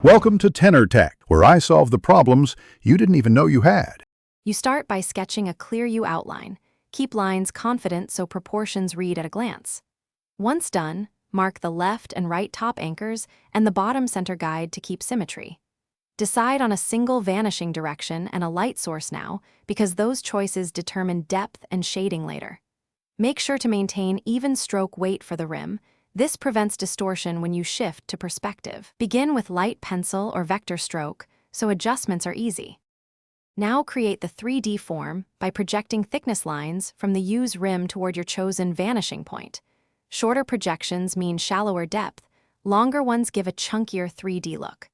Welcome to Tenor Tech, where I solve the problems you didn't even know you had. You start by sketching a clear U outline. Keep lines confident so proportions read at a glance. Once done, mark the left and right top anchors and the bottom center guide to keep symmetry. Decide on a single vanishing direction and a light source now, because those choices determine depth and shading later. Make sure to maintain even stroke weight for the rim. This prevents distortion when you shift to perspective. Begin with light pencil or vector stroke, so adjustments are easy. Now create the 3D form by projecting thickness lines from the U's rim toward your chosen vanishing point. Shorter projections mean shallower depth, longer ones give a chunkier 3D look.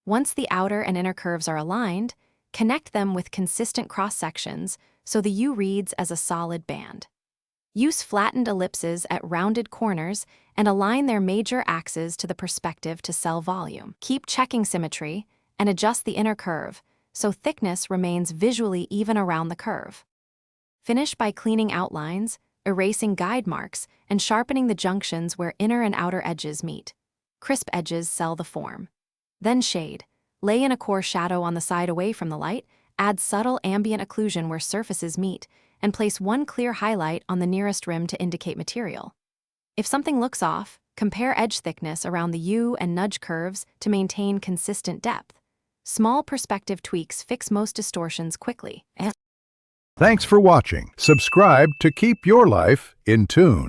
Once the outer and inner curves are aligned, connect them with consistent cross-sections so the U reads as a solid band. Use flattened ellipses at rounded corners and align their major axes to the perspective to sell volume. Keep checking symmetry and adjust the inner curve so thickness remains visually even around the curve. Finish by cleaning outlines, erasing guide marks, and sharpening the junctions where inner and outer edges meet. Crisp edges sell the form. Then shade. Lay in a core shadow on the side away from the light, add subtle ambient occlusion where surfaces meet, and place one clear highlight on the nearest rim to indicate material. If something looks off, compare edge thickness around the U and nudge curves to maintain consistent depth. Small perspective tweaks fix most distortions quickly. Thanks for watching. Subscribe to keep your life in tune.